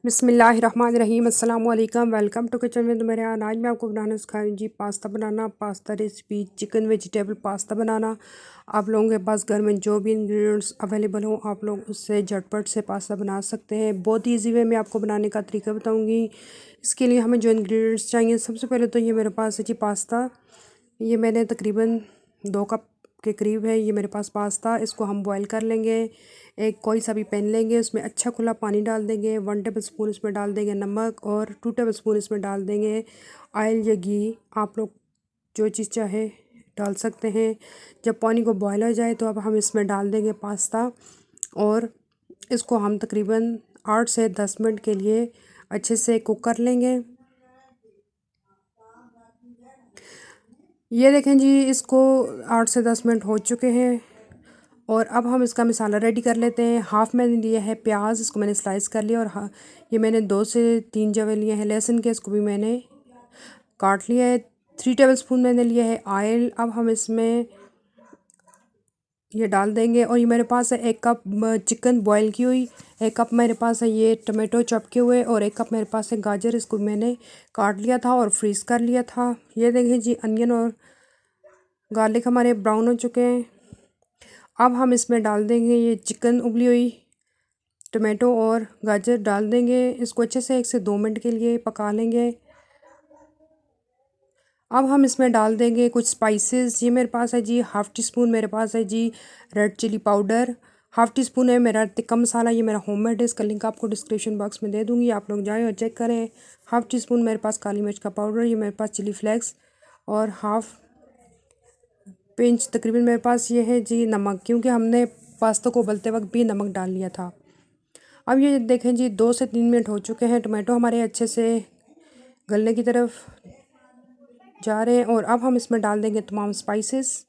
बिस्मिल्लाहिर्रहमानिर्रहीम अस्सलाम वालेकुम वेलकम टू किचन विद मेरे यहाँ। आज मैं आपको बनाना सिखाऊंगी जी पास्ता बनाना। Pasta recipe chicken vegetable pasta बनाना। आप लोगों के पास घर में जो भी इंग्रेडिएंट्स अवेलेबल हो आप लोग उससे झटपट से पास्ता बना सकते हैं। बहुत ईजी वे में आपको बनाने का तरीका बताऊँगी। इसके लिए हमें जो इंग्रेडिएंट्स चाहिए, सबसे पहले तो ये मेरे पास है जी पास्ता। ये मैंने तकरीबन 2 कप के करीब है ये मेरे पास पास्ता। इसको हम बॉईल कर लेंगे। एक कोई सा भी पैन लेंगे, उसमें अच्छा खुला पानी डाल देंगे। 1 टेबल स्पून इसमें डाल देंगे नमक और 2 टेबल स्पून इसमें डाल देंगे ऑयल या घी। आप लोग जो चीज़ चाहे डाल सकते हैं। जब पानी को बॉयल हो जाए तो अब हम इसमें डाल देंगे पास्ता और इसको हम तकरीबन 8 से 10 मिनट के लिए अच्छे से कुक कर लेंगे। ये देखें जी, इसको 8 से 10 मिनट हो चुके हैं और अब हम इसका मसाला रेडी कर लेते हैं। हाफ़ मैंने लिया है प्याज, इसको मैंने स्लाइस कर लिया। और ये मैंने 2 से 3 जवे लिए हैं लहसुन के, इसको भी मैंने काट लिया है। 3 टेबल स्पून मैंने लिया है ऑयल। अब हम इसमें ये डाल देंगे। और ये मेरे पास है 1 कप चिकन बॉईल की हुई, 1 कप मेरे पास है ये टमाटो चॉप किए हुए और 1 कप मेरे पास है गाजर। इसको मैंने काट लिया था और फ्रीज़ कर लिया था। ये देखें जी, अनियन और गार्लिक हमारे ब्राउन हो चुके हैं। अब हम इसमें डाल देंगे ये चिकन उबली हुई, टमाटो और गाजर डाल देंगे। इसको अच्छे से 1 से 2 मिनट के लिए पका लेंगे। अब हम इसमें डाल देंगे कुछ स्पाइसेस। ये मेरे पास है जी हाफ़ टी स्पून मेरे पास है जी red chilli powder, half teaspoon है मेरा टिक्का मसाला। ये मेरा होममेड है, इसका लिंक आपको डिस्क्रिप्शन बॉक्स में दे दूँगी, आप लोग जाएँ और चेक करें। हाफ़ टी स्पून मेरे पास काली मिर्च का पाउडर, ये मेरे पास चिली फ्लेक्स और हाफ़ पिंच तकरीबन मेरे पास ये है जी नमक, क्योंकि हमने पास्ता को उबलते वक्त भी नमक डाल लिया था। अब ये देखें जी 2 से 3 मिनट हो चुके हैं। टमाटो हमारे अच्छे से गलने की तरफ जा रहे हैं और अब हम इसमें डाल देंगे तमाम स्पाइसेस।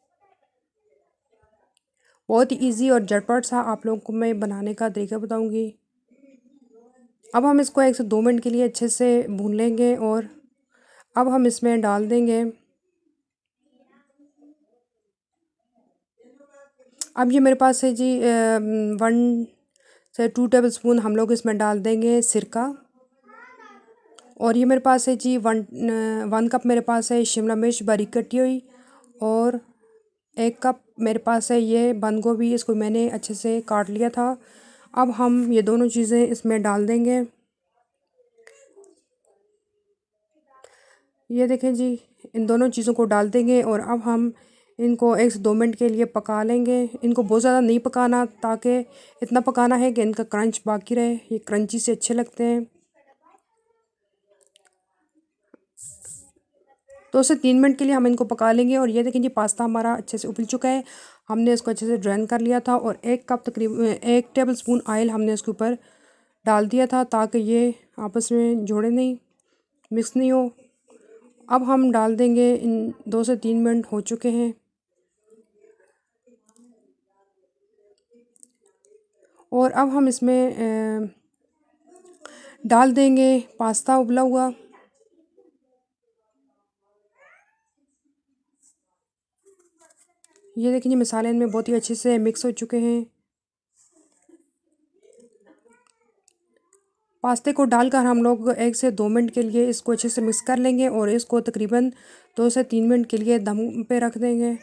बहुत ही ईजी और झटपट सा आप लोगों को मैं बनाने का तरीका बताऊंगी। अब हम इसको 1 से 2 मिनट के लिए अच्छे से भून लेंगे और अब हम इसमें डाल देंगे, अब ये मेरे पास है जी 1 से 2 टेबल स्पून हम लोग इसमें डाल देंगे सिरका। और ये मेरे पास है जी 1 कप मेरे पास है शिमला मिर्च बारीक कटी हुई और 1 कप मेरे पास है ये बंद गोभी, इसको मैंने अच्छे से काट लिया था। अब हम ये दोनों चीज़ें इसमें डाल देंगे। ये देखें जी, इन दोनों चीज़ों को डाल देंगे और अब हम इनको 1 से 2 मिनट के लिए पका लेंगे। इनको बहुत ज़्यादा नहीं पकाना, ताकि इतना पकाना है कि इनका क्रंच बाकी रहे, ये क्रंची से अच्छे लगते हैं। 2 से 3 मिनट के लिए हम इनको पका लेंगे। और ये देखें जी, पास्ता हमारा अच्छे से उबल चुका है। हमने इसको अच्छे से ड्रेन कर लिया था और 1 कप तकरीबन 1 टेबल स्पून ऑयल हमने इसके ऊपर डाल दिया था, ताकि ये आपस में जोड़े नहीं, मिक्स नहीं हो। अब हम डाल देंगे, इन 2 से 3 मिनट हो चुके हैं और अब हम इसमें डाल देंगे पास्ता उबला हुआ। ये देखिए जी, मसाले इनमें बहुत ही अच्छे से मिक्स हो चुके हैं। पास्ते को डालकर हम लोग 1 से 2 मिनट के लिए इसको अच्छे से मिक्स कर लेंगे और इसको तकरीबन 2 से 3 मिनट के लिए दम पे रख देंगे।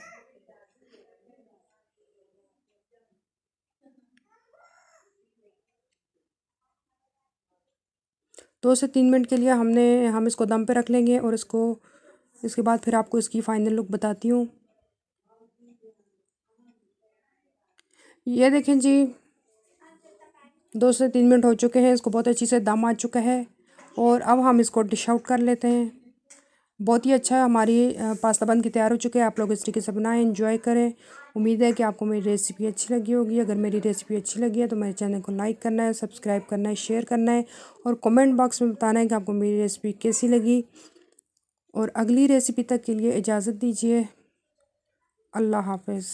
2 से 3 मिनट के लिए हम इसको दम पे रख लेंगे और इसके बाद फिर आपको इसकी फ़ाइनल लुक बताती हूँ। ये देखें जी, 2 से 3 मिनट हो चुके हैं, इसको बहुत अच्छी से दम आ चुका है और अब हम इसको डिश आउट कर लेते हैं। बहुत ही अच्छा हमारी पास्ता बन के तैयार हो चुके हैं। आप लोग इस तरीके से बनाएं, एंजॉय करें। उम्मीद है कि आपको मेरी रेसिपी अच्छी लगी होगी। अगर मेरी रेसिपी अच्छी लगी है तो मेरे चैनल को लाइक करना है, सब्सक्राइब करना है, शेयर करना है और कमेंट बॉक्स में बताना है कि आपको मेरी रेसिपी कैसी लगी। और अगली रेसिपी तक के लिए इजाज़त दीजिए। अल्लाह हाफ़िज़।